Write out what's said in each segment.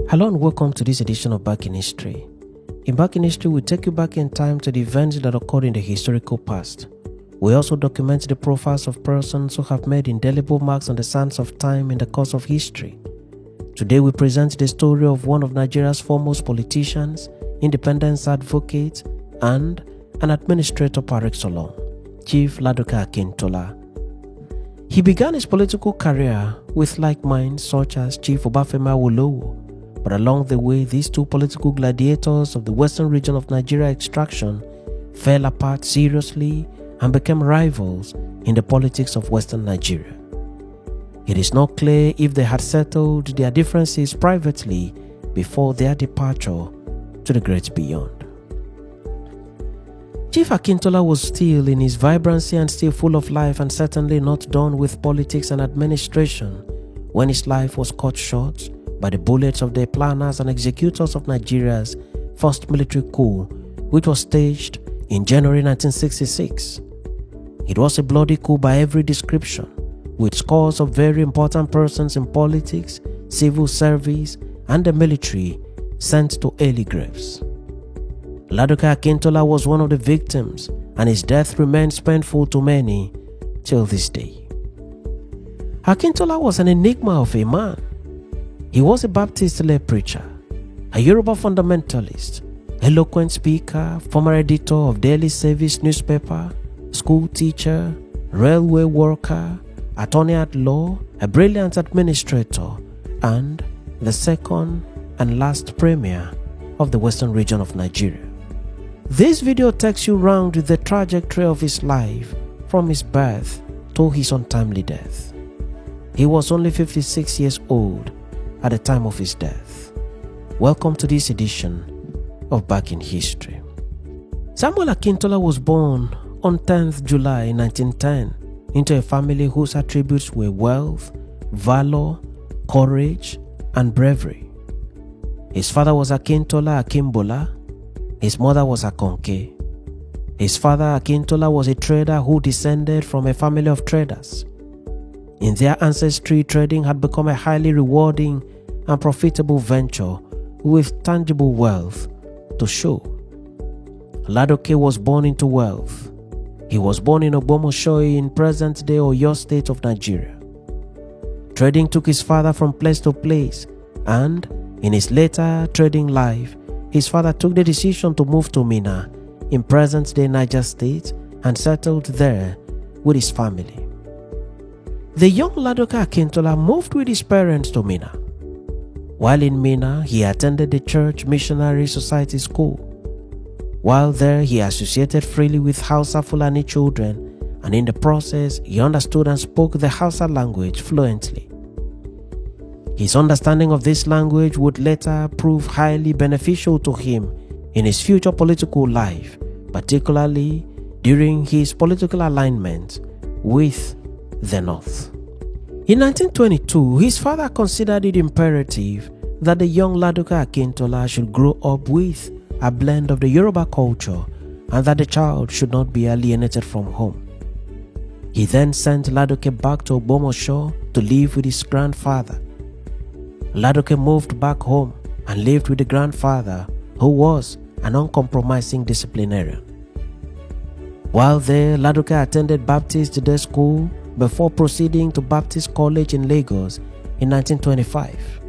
Hello and welcome to this edition of Back in History. In Back in History, we take you back in time to the events that occurred in the historical past. We also document the profiles of persons who have made indelible marks on the sands of time in the course of history. Today we present the story of one of Nigeria's foremost politicians, independence advocate, and an administrator par excellence, Chief Ladoke Akintola. He began his political career with like minds such as Chief Obafemi Awolowo, but along the way, these two political gladiators of the western region of Nigeria extraction fell apart seriously and became rivals in the politics of western Nigeria. It is not clear if they had settled their differences privately before their departure to the great beyond. Chief Akintola was still in his vibrancy and still full of life, and certainly not done with politics and administration when his life was cut short by the bullets of the planners and executors of Nigeria's first military coup, which was staged in January 1966. It was a bloody coup by every description, with scores of very important persons in politics, civil service, and the military sent to early graves. Ladoke Akintola was one of the victims, and his death remains painful to many till this day. Akintola was an enigma of a man. He was a Baptist-led preacher, a Yoruba fundamentalist, eloquent speaker, former editor of daily service newspaper, school teacher, railway worker, attorney at law, a brilliant administrator, and the second and last premier of the western region of Nigeria. This video takes you round the trajectory of his life from his birth to his untimely death. He was only 56 years old at the time of his death. Welcome to this edition of Back in History. Samuel Akintola was born on 10th July 1910 into a family whose attributes were wealth, valor, courage, and bravery. His father was Akintola Akimbola. His mother was Akonke. His father Akintola was a trader who descended from a family of traders. In their ancestry, trading had become a highly rewarding and profitable venture with tangible wealth to show. Ladoke was born into wealth. He was born in Ogbomosho in present-day Oyo State of Nigeria. Trading took his father from place to place, and in his later trading life, his father took the decision to move to Minna in present-day Niger State and settled there with his family. The young Ladoke Akintola moved with his parents to Minna. While in Minna, he attended the Church Missionary Society School. While there, he associated freely with Hausa Fulani children, and in the process, he understood and spoke the Hausa language fluently. His understanding of this language would later prove highly beneficial to him in his future political life, particularly during his political alignment with the North. In 1922, his father considered it imperative that the young Ladoke Akintola should grow up with a blend of the Yoruba culture and that the child should not be alienated from home. He then sent Ladoke back to Ogbomosho to live with his grandfather. Ladoke moved back home and lived with the grandfather, who was an uncompromising disciplinarian. While there, Ladoke attended Baptist Day School before proceeding to Baptist College in Lagos in 1925.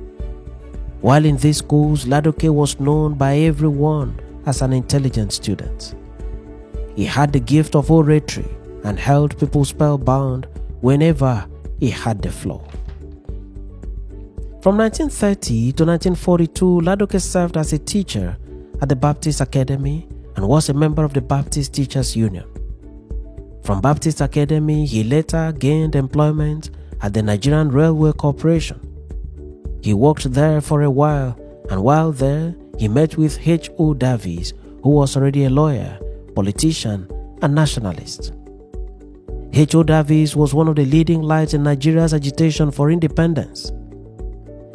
While in these schools, Ladoke was known by everyone as an intelligent student. He had the gift of oratory and held people spellbound whenever he had the floor. From 1930 to 1942, Ladoke served as a teacher at the Baptist Academy and was a member of the Baptist Teachers Union. From Baptist Academy, he later gained employment at the Nigerian Railway Corporation. He worked there for a while, and while there, he met with H.O. Davies, who was already a lawyer, politician, and nationalist. H.O. Davies was one of the leading lights in Nigeria's agitation for independence.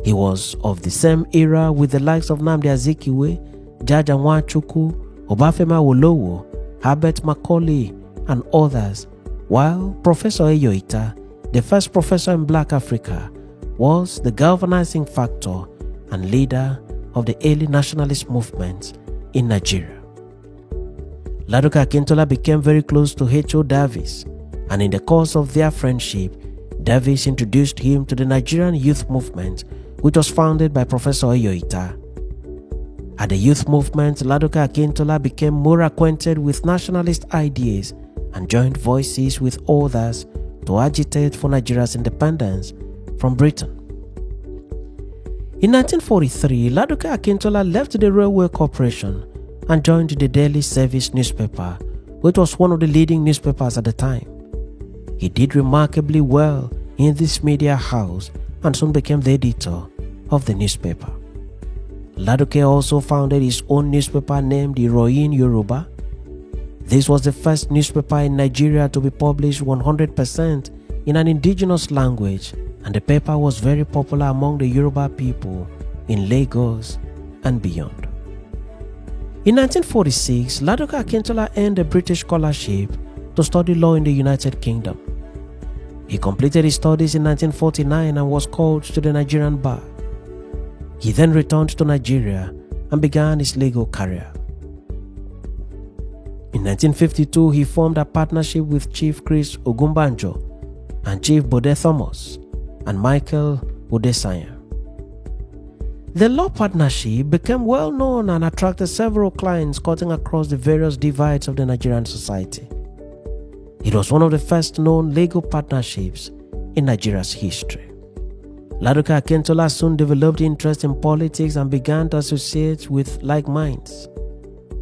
He was of the same era with the likes of Nnamdi Azikiwe, Jaja Nwachukwu, Obafemi Awolowo, Herbert Macaulay, and others, while Professor Eyoita, the first professor in Black Africa, was the galvanizing factor and leader of the early nationalist movement in Nigeria. Ladoke Akintola became very close to H.O. Davis, and in the course of their friendship, Davis introduced him to the Nigerian youth movement, which was founded by Professor Oyoita. At the youth movement, Ladoke Akintola became more acquainted with nationalist ideas and joined voices with others to agitate for Nigeria's independence from Britain. In 1943, Ladoke Akintola left the Railway Corporation and joined the Daily Service newspaper, which was one of the leading newspapers at the time. He did remarkably well in this media house and soon became the editor of the newspaper. Ladoke also founded his own newspaper named Iroyin Yoruba. This was the first newspaper in Nigeria to be published 100% in an indigenous language, and the paper was very popular among the Yoruba people in Lagos and beyond. In 1946, Ladoke Akintola earned a British scholarship to study law in the United Kingdom. He completed his studies in 1949 and was called to the Nigerian bar. He then returned to Nigeria and began his legal career. In 1952, he formed a partnership with Chief Chris Ogumbanjo and Chief Bode Thomas and Michael Udesanya. The law partnership became well known and attracted several clients cutting across the various divides of the Nigerian society. It was one of the first known legal partnerships in Nigeria's history. Ladoke Akintola soon developed interest in politics and began to associate with like minds.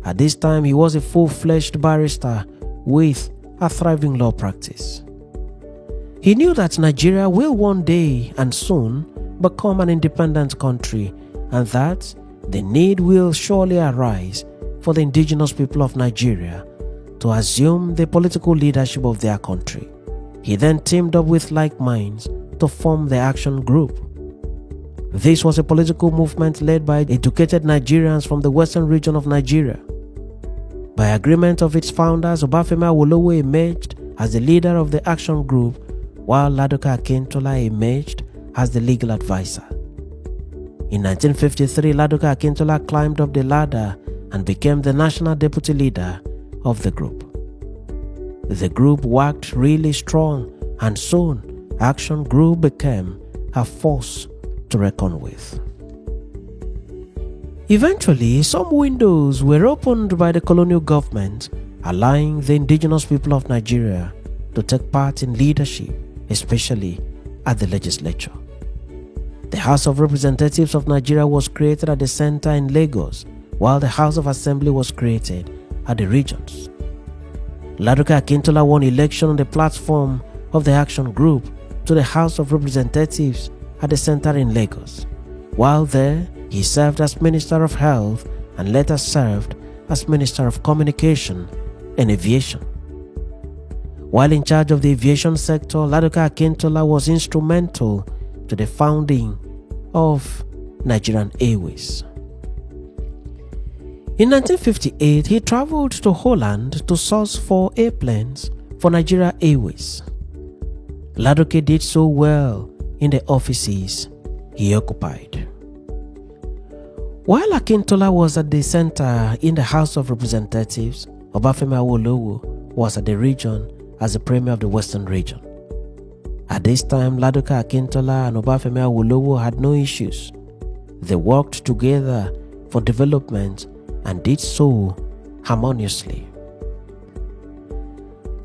At this time, he was a full-fledged barrister with a thriving law practice. He knew that Nigeria will one day and soon become an independent country, and that the need will surely arise for the indigenous people of Nigeria to assume the political leadership of their country. He then teamed up with like minds to form the Action Group. This was a political movement led by educated Nigerians from the western region of Nigeria. By agreement of its founders, Obafemi Awolowo emerged as the leader of the Action Group, while Ladoke Akintola emerged as the legal advisor. In 1953, Ladoke Akintola climbed up the ladder and became the national deputy leader of the group. The group worked really strong, and soon Action Group became a force to reckon with. Eventually, some windows were opened by the colonial government, allowing the indigenous people of Nigeria to take part in leadership, especially at the legislature. The House of Representatives of Nigeria was created at the center in Lagos, while the House of Assembly was created at the regions. Ladoke Akintola won election on the platform of the Action Group to the House of Representatives at the center in Lagos. While there, he served as Minister of Health and later served as Minister of Communication and Aviation. While in charge of the aviation sector, Ladoke Akintola was instrumental to the founding of Nigerian Airways. In 1958, he traveled to Holland to source for airplanes for Nigeria Airways. Ladoke did so well in the offices he occupied. While Akintola was at the center in the House of Representatives, Obafemi Awolowo was at the region as the Premier of the Western Region. At this time, Ladoke Akintola and Obafemi Awolowo had no issues. They worked together for development and did so harmoniously.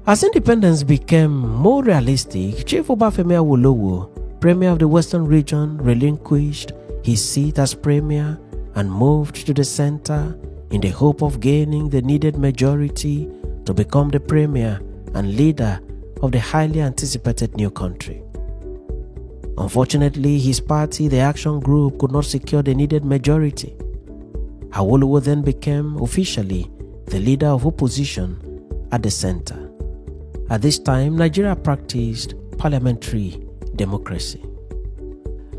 As independence became more realistic, Chief Obafemi Awolowo, Premier of the Western Region, relinquished his seat as Premier and moved to the center in the hope of gaining the needed majority to become the Premier and leader of the highly anticipated new country. Unfortunately, his party, the Action Group, could not secure the needed majority. Awolowo then became officially the leader of opposition at the center. At this time, Nigeria practiced parliamentary democracy.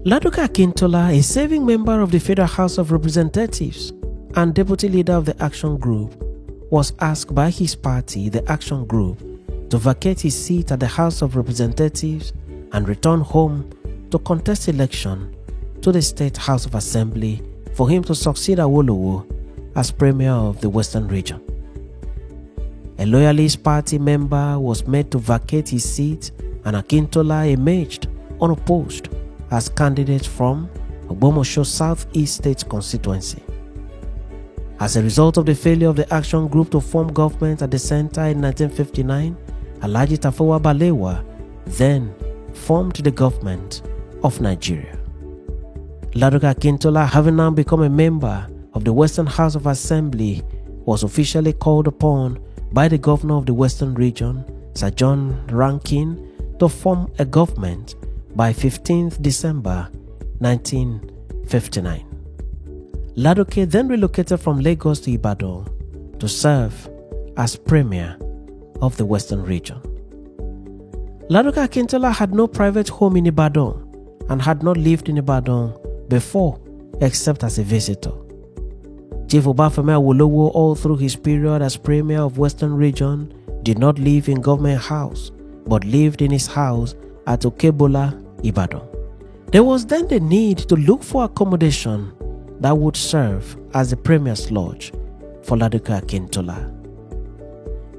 Ladoke Akintola, a serving member of the Federal House of Representatives and deputy leader of the Action Group, was asked by his party, the Action Group, to vacate his seat at the House of Representatives and return home to contest election to the State House of Assembly for him to succeed Awolowo as Premier of the Western Region. A Loyalist Party member was made to vacate his seat, and Akintola emerged unopposed as candidate from Ogbomoso South-East State constituency. As a result of the failure of the Action Group to form government at the center in 1959, Alhaji Tafawa Balewa then formed the government of Nigeria. Ladoke Akintola, having now become a member of the Western House of Assembly, was officially called upon by the governor of the Western Region, Sir John Rankin, to form a government by 15th December 1959. Ladoke then relocated from Lagos to Ibadan to serve as Premier of the Western Region. Ladoke Akintola had no private home in Ibadan and had not lived in Ibadan before except as a visitor. Chief Obafemi Awolowo, all through his period as Premier of Western Region, did not live in government house but lived in his house at Okebola, Ibadan. There was then the need to look for accommodation that would serve as the Premier's lodge for Ladoke Akintola.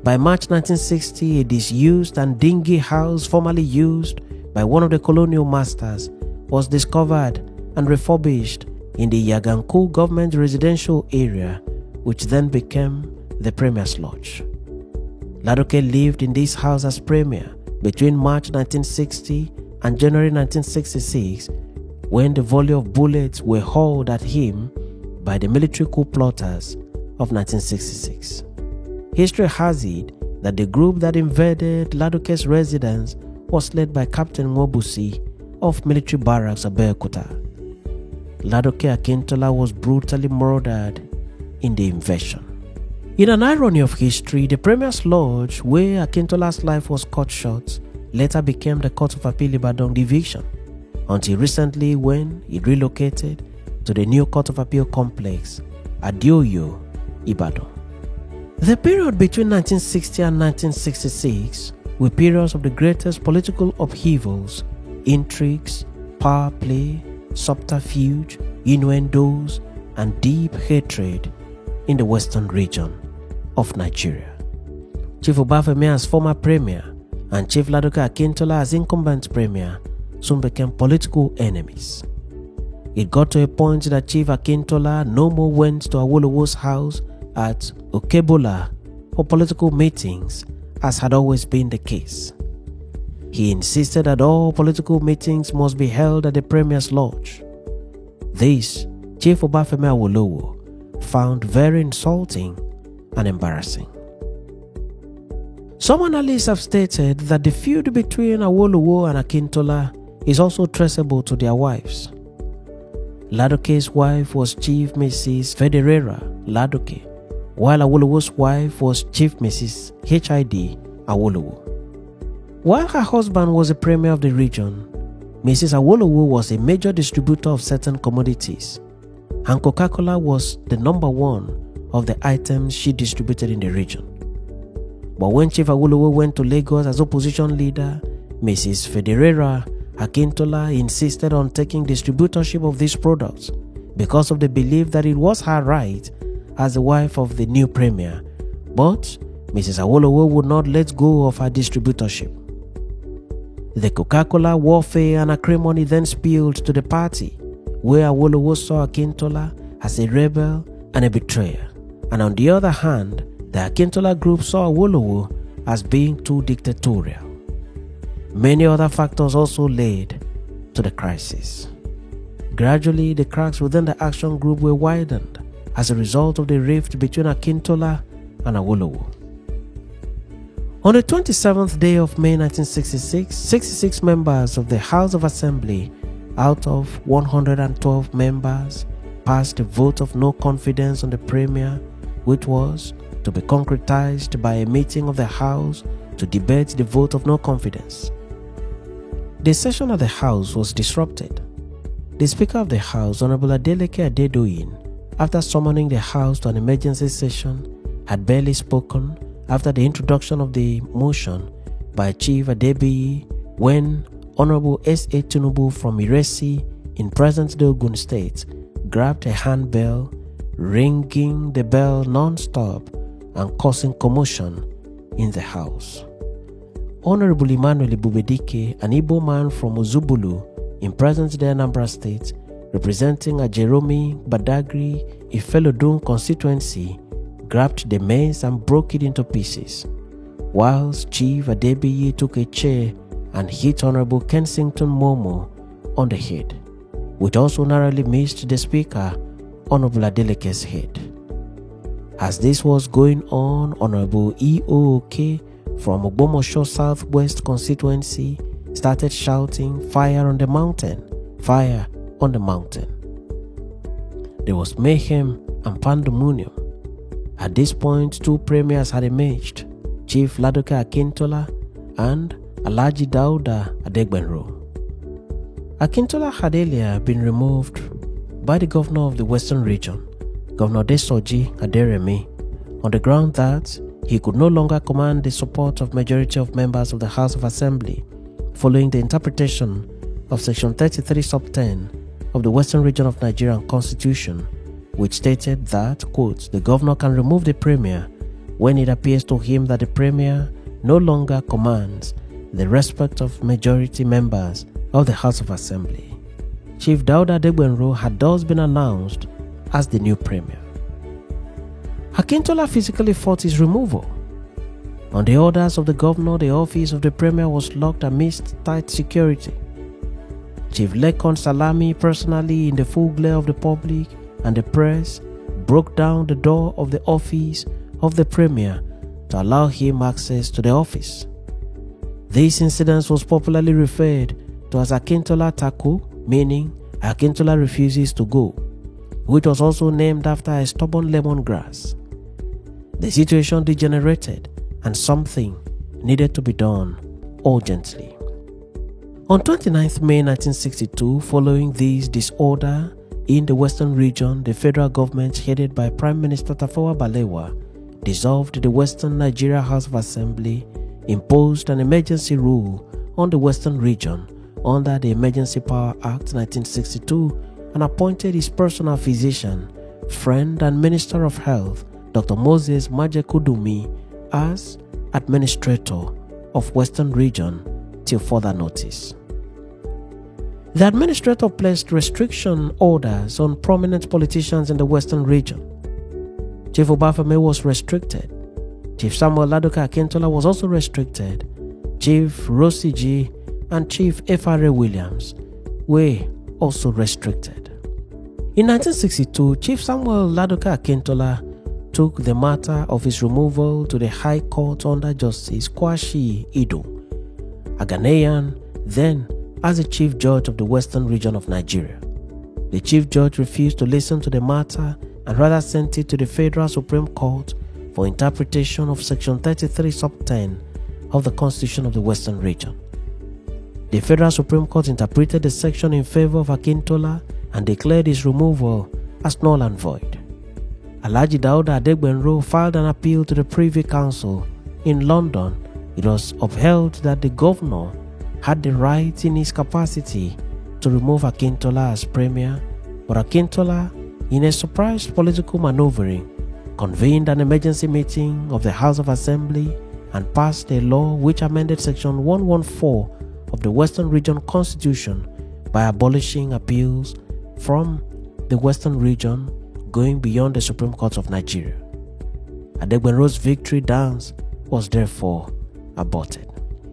By March 1960, a disused and dingy house formerly used by one of the colonial masters was discovered and refurbished in the Yaganku government residential area, which then became the Premier's Lodge. Ladoke lived in this house as Premier between March 1960 and January 1966, when the volley of bullets were hurled at him by the military coup plotters of 1966. History has it that the group that invaded Ladoke's residence was led by Captain Nwobusi of military barracks Abeokuta. Ladoke Akintola was brutally murdered in the invasion. In an irony of history, the Premier's Lodge, where Akintola's life was cut short, later became the Court of Appeal Ibadan Division, until recently when it relocated to the new Court of Appeal complex at Dioyo, Ibadan. The period between 1960 and 1966 were periods of the greatest political upheavals, intrigues, power play, subterfuge, innuendos, and deep hatred in the Western Region of Nigeria. Chief Obafemi as former Premier and Chief Ladoke Akintola as incumbent Premier soon became political enemies. It got to a point that Chief Akintola no more went to Awolowo's house at Okebola for political meetings, as had always been the case. He insisted that all political meetings must be held at the Premier's Lodge. This, Chief Obafemi Awolowo found very insulting and embarrassing. Some analysts have stated that the feud between Awolowo and Akintola is also traceable to their wives. Ladoke's wife was Chief Mrs. Federera Ladoke, while Awolowo's wife was Chief Mrs. H.I.D. Awolowo. While her husband was a Premier of the region, Mrs. Awolowo was a major distributor of certain commodities, and Coca-Cola was the number one of the items she distributed in the region. But when Chief Awolowo went to Lagos as opposition leader, Mrs. Federera Akintola insisted on taking distributorship of these products because of the belief that it was her right as the wife of the new Premier, but Mrs. Awolowo would not let go of her distributorship. The Coca-Cola warfare and acrimony then spilled to the party, where Awolowo saw Akintola as a rebel and a betrayer, and on the other hand, the Akintola group saw Awolowo as being too dictatorial. Many other factors also led to the crisis. Gradually, the cracks within the Action Group were widened as a result of the rift between Akintola and Awolowo. On the 27th day of May 1966, 66 members of the House of Assembly out of 112 members passed a vote of no confidence on the Premier, which was to be concretized by a meeting of the House to debate the vote of no confidence. The session of the House was disrupted. The Speaker of the House, Honorable Adeleke Adedoyin, after summoning the House to an emergency session, had barely spoken after the introduction of the motion by Chief Adebiyi when Honorable S.A. Tinubu from Iresi in present-day Ogun State grabbed a handbell, ringing the bell non-stop and causing commotion in the house. Honorable Emmanuel Ibubedike, an Igbo man from Ozubulu in present-day Anambra State, representing Ajeromi Badagry Ifelodun constituency, grabbed the mace and broke it into pieces, whilst Chief Adebiyi took a chair and hit Honorable Kensington Momo on the head, which also narrowly missed the speaker, Honorable Adeleke's head. As this was going on, Honorable E.O.K. from Ogbomoso Southwest constituency started shouting, "Fire on the mountain! Fire on the mountain!" There was mayhem and pandemonium. At this point, two premiers had emerged, Chief Ladoke Akintola and Alhaji Dauda Adegbenro. Akintola had earlier been removed by the governor of the Western Region, Governor Desoji Aderemi, on the ground that he could no longer command the support of majority of members of the House of Assembly following the interpretation of Section 33 Sub 10 of the Western Region of Nigerian Constitution, which stated that, quote, the governor can remove the premier when it appears to him that the premier no longer commands the respect of majority members of the House of Assembly. Chief Dauda Adegbenro had thus been announced as the new premier. Akintola physically fought his removal. On the orders of the governor, the office of the premier was locked amidst tight security. Chief Lekon Salami, personally in the full glare of the public and the press, broke down the door of the office of the premier to allow him access to the office. This incident was popularly referred to as Akintola Taku, meaning Akintola refuses to go, which was also named after a stubborn lemongrass. The situation degenerated and something needed to be done urgently. On 29th May 1962, following this disorder in the Western Region, the federal government headed by Prime Minister Tafawa Balewa dissolved the Western Nigeria House of Assembly, imposed an emergency rule on the Western Region under the Emergency Power Act 1962, and appointed his personal physician, friend and Minister of Health, Dr. Moses Majekudumi, as administrator of Western Region till further notice. The administrator placed restriction orders on prominent politicians in the Western Region. Chief Obafemi was restricted. Chief Samuel Ladoke Akintola was also restricted. Chief Rosiji and Chief F.R.A. Williams were also restricted. In 1962, Chief Samuel Ladoke Akintola took the matter of his removal to the High Court under Justice Kwashi Ido, a Ghanaian, then as the Chief Judge of the Western Region of Nigeria. The Chief Judge refused to listen to the matter and rather sent it to the Federal Supreme Court for interpretation of Section 33 Sub 10 of the Constitution of the Western Region. The Federal Supreme Court interpreted the section in favor of Akintola and declared his removal as null and void. Alhaji Dauda Adegbenro filed an appeal to the Privy Council in London. It was upheld that the governor had the right in his capacity to remove Akintola as premier, but Akintola, in a surprise political maneuvering, convened an emergency meeting of the House of Assembly and passed a law which amended Section 114 of the Western Region Constitution by abolishing appeals from the Western Region, going beyond the Supreme Court of Nigeria. Adegbenro's victory dance was therefore aborted.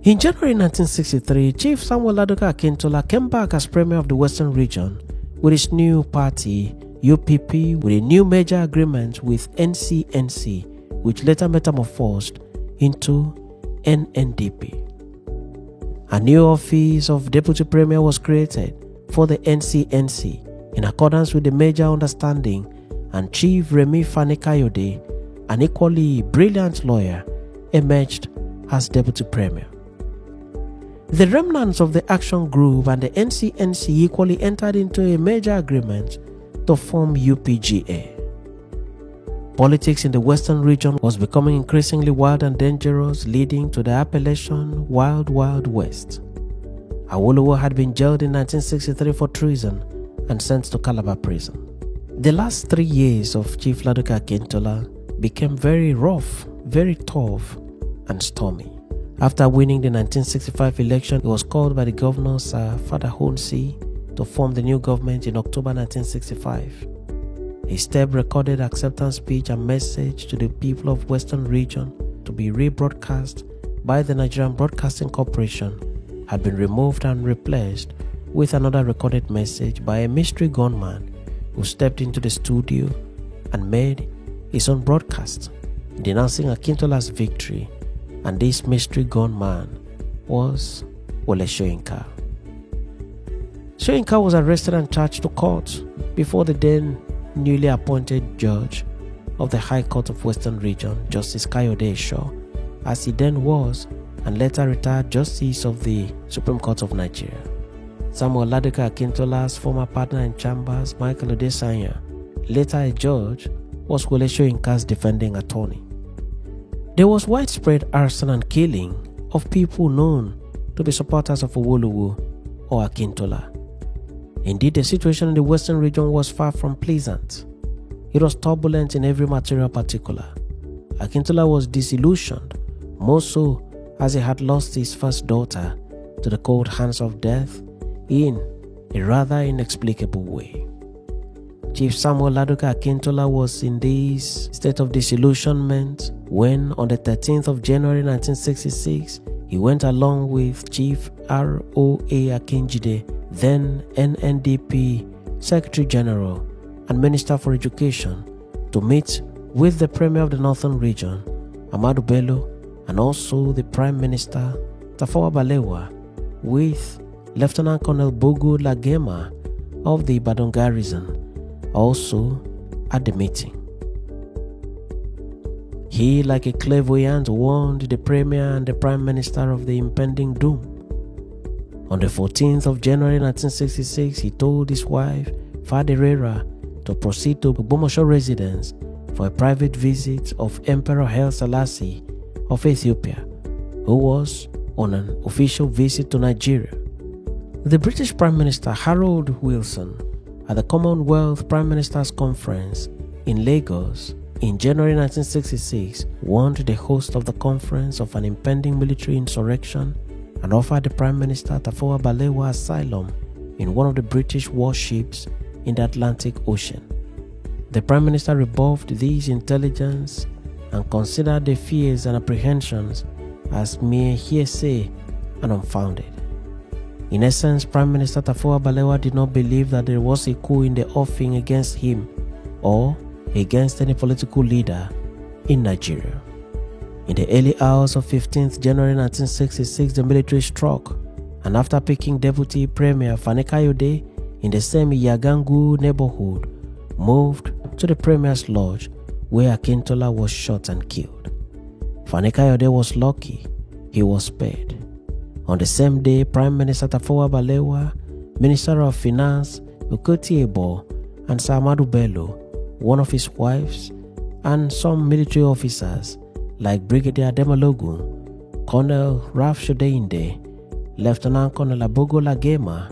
In January 1963, Chief Samuel Ladoke Akintola came back as Premier of the Western Region with his new party, UPP, with a new major agreement with NCNC, which later metamorphosed into NNDP. A new office of Deputy Premier was created for the NCNC in accordance with the major understanding, and Chief Remi Fani-Kayode, an equally brilliant lawyer, emerged as Deputy Premier. The remnants of the Action Group and the NCNC equally entered into a major agreement to form UPGA. Politics in the Western Region was becoming increasingly wild and dangerous, leading to the appellation Wild Wild West. Awolowo had been jailed in 1963 for treason and sent to Calabar prison. The last 3 years of Chief Ladoke Akintola became very rough, very tough, and stormy. After winning the 1965 election, he was called by the governor, Sir Father Honsi, to form the new government in October 1965. His tape-recorded acceptance speech and message to the people of Western Region to be rebroadcast by the Nigerian Broadcasting Corporation had been removed and replaced with another recorded message by a mystery gunman who stepped into the studio and made his own broadcast, denouncing Akintola's victory, and this mystery gunman was Wole Soyinka. Soyinka was arrested and charged to court before the then newly appointed judge of the High Court of Western Region, Justice Kayode Esho, as he then was and later retired Justice of the Supreme Court of Nigeria. Samuel Ladoke Akintola's former partner in chambers, Michael Odesanya, later a judge, was Wole Soyinka's defending attorney. There was widespread arson and killing of people known to be supporters of Awolowo or Akintola. Indeed, the situation in the Western Region was far from pleasant. It was turbulent in every material particular. Akintola was disillusioned, more so as he had lost his first daughter to the cold hands of death in a rather inexplicable way. Chief Samuel Ladoke Akintola was in this state of disillusionment when, on the 13th of January 1966, he went along with Chief R.O.A. Akinjide, then NNDP Secretary General and Minister for Education, to meet with the Premier of the Northern Region, Ahmadu Bello, and also the Prime Minister, Tafawa Balewa, with Lieutenant Colonel Bogo Lagema of the Ibadan Garrison, also at the meeting. He, like a clairvoyant, warned the Premier and the Prime Minister of the impending doom. On the 14th of January 1966, he told his wife, Faderera, to proceed to Ogbomoso residence for a private visit of Emperor Haile Selassie of Ethiopia, who was on an official visit to Nigeria. The British Prime Minister Harold Wilson, at the Commonwealth Prime Ministers Conference in Lagos in January 1966, warned the host of the conference of an impending military insurrection and offered the Prime Minister Tafawa Balewa asylum in one of the British warships in the Atlantic Ocean. The Prime Minister rebuffed this intelligence and considered the fears and apprehensions as mere hearsay and unfounded. In essence, Prime Minister Tafawa Balewa did not believe that there was a coup in the offing against him or against any political leader in Nigeria. In the early hours of 15th January 1966, the military struck, and after picking Deputy Premier Fani Kayode in the same Yagangu neighborhood, moved to the Premier's lodge where Akintola was shot and killed. Fani Kayode was lucky; he was spared. On the same day, Prime Minister Tafawa Balewa, Minister of Finance Ukoti Ebo, and Sir Ahmadu Bello, one of his wives, and some military officers like Brigadier Demalogun, Colonel Ralph Shodeinde, Lieutenant Colonel Abogo Lagema,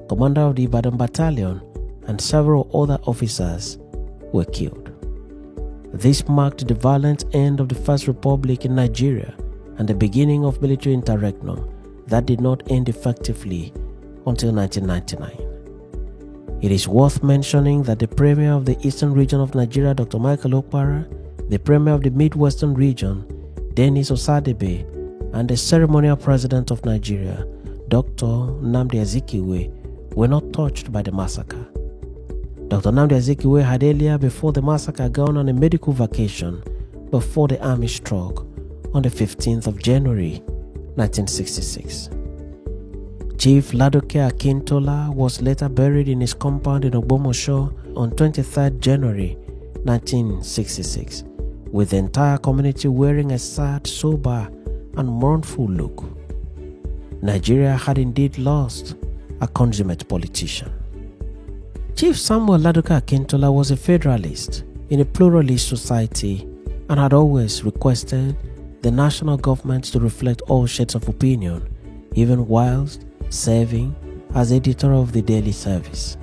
Commander of the Ibadan Battalion, and several other officers were killed. This marked the violent end of the First Republic in Nigeria and the beginning of military interregnum that did not end effectively until 1999. It is worth mentioning that the Premier of the Eastern Region of Nigeria, Dr. Michael Okpara, the Premier of the Midwestern Region, Dennis Osadebe, and the Ceremonial President of Nigeria, Dr. Nnamdi Azikiwe, were not touched by the massacre. Dr. Nnamdi Azikiwe had earlier before the massacre gone on a medical vacation before the army struck on the 15th of January 1966. Chief Ladoke Akintola was later buried in his compound in Ogbomoso on 23rd January 1966, with the entire community wearing a sad, sober, and mournful look. Nigeria had indeed lost a consummate politician. Chief Samuel Ladoke Akintola was a federalist in a pluralist society and had always requested the national government to reflect all shades of opinion, even whilst serving as editor of the daily service.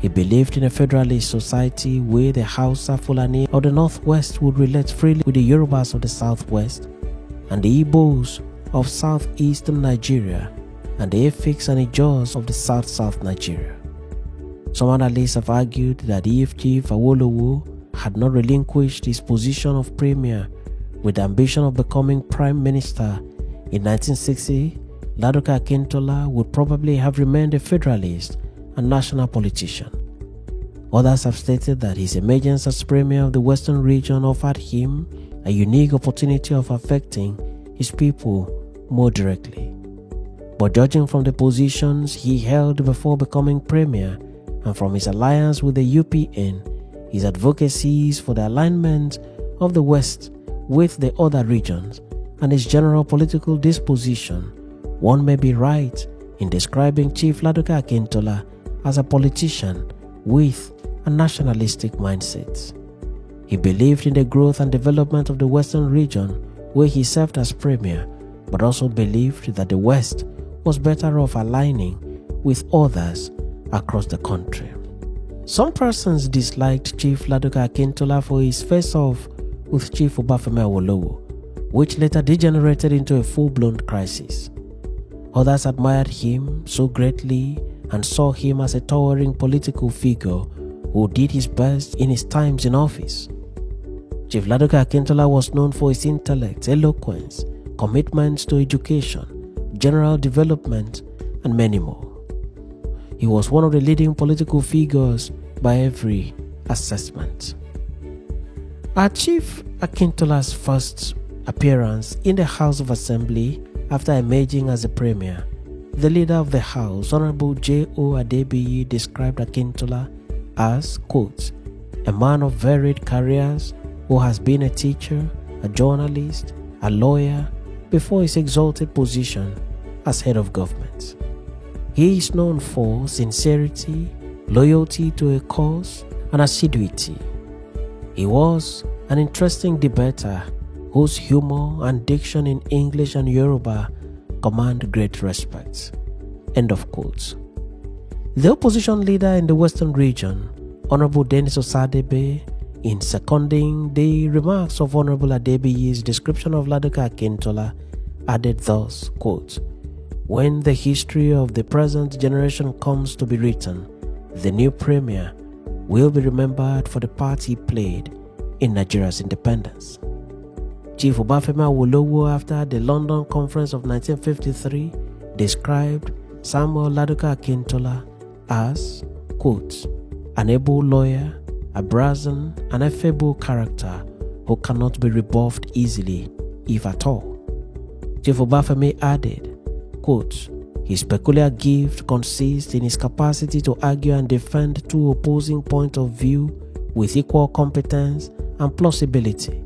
He believed in a federalist society where the Hausa Fulani of the northwest would relate freely with the Yorubas of the southwest and the Igbos of southeastern Nigeria and the Efiks and Ijaws of the south-south Nigeria. Some analysts have argued that if Chief Awolowo had not relinquished his position of premier with the ambition of becoming prime minister in 1960, Ladoke Akintola would probably have remained a federalist and national politician. Others have stated that his emergence as premier of the western region offered him a unique opportunity of affecting his people more directly. But judging from the positions he held before becoming premier and from his alliance with the UPN, his advocacies for the alignment of the West with the other regions, and his general political disposition, one may be right in describing Chief Ladoke Akintola as a politician with a nationalistic mindset. He believed in the growth and development of the Western region where he served as premier, but also believed that the West was better off aligning with others across the country. Some persons disliked Chief Ladoke Akintola for his face-off with Chief Obafemi Awolowo, which later degenerated into a full-blown crisis. Others admired him so greatly and saw him as a towering political figure who did his best in his times in office. Chief Ladoke Akintola was known for his intellect, eloquence, commitment to education, general development, and many more. He was one of the leading political figures by every assessment. At Chief Akintola's first appearance in the House of Assembly after emerging as a premier, the leader of the House, Honorable J.O. Adebiyi, described Akintola as, quote, a man of varied careers who has been a teacher, a journalist, a lawyer, before his exalted position as head of government. He is known for sincerity, loyalty to a cause, and assiduity. He was an interesting debater whose humor and diction in English and Yoruba command great respect. End of quote. The opposition leader in the Western region, Honorable Dennis Osadebe, in seconding the remarks of Honorable Adebiyi's description of Ladoke Akintola, added thus, quote, when the history of the present generation comes to be written, the new premier will be remembered for the part he played in Nigeria's independence. Chief Obafemi Awolowo, after the London Conference of 1953, described Samuel Ladoke Akintola as, quote, an able lawyer, a brazen and affable character who cannot be rebuffed easily, if at all. Chief Obafemi added, quote, his peculiar gift consists in his capacity to argue and defend two opposing points of view with equal competence and plausibility.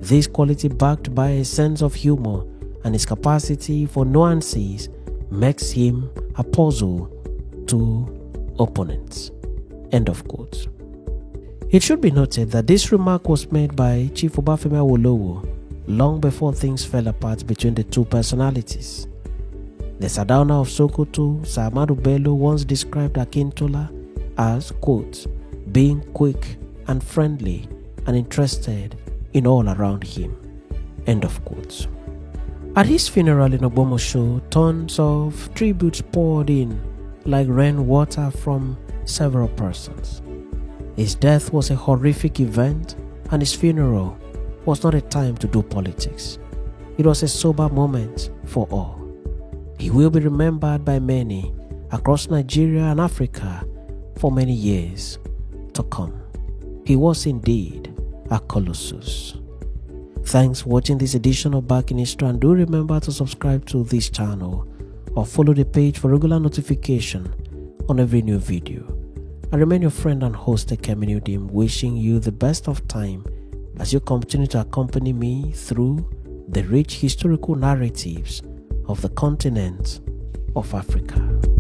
This quality, backed by a sense of humor and his capacity for nuances, makes him a puzzle to opponents. End of quote. It should be noted that this remark was made by Chief Obafemi Awolowo long before things fell apart between the two personalities. The Sardauna of Sokoto, Sir Ahmadu Bello, once described Akintola as, quote, being quick and friendly and interested in all around him. End of quote. At his funeral in Ogbomoso, tons of tributes poured in like rainwater from several persons. His death was a horrific event, and his funeral was not a time to do politics. It was a sober moment for all. He will be remembered by many across Nigeria and Africa for many years to come. He was indeed a colossus. Thanks for watching this edition of Back in History, and do remember to subscribe to this channel or follow the page for regular notification on every new video. I remain your friend and host, Ekemi Udim, wishing you the best of time as you continue to accompany me through the rich historical narratives of the continent of Africa.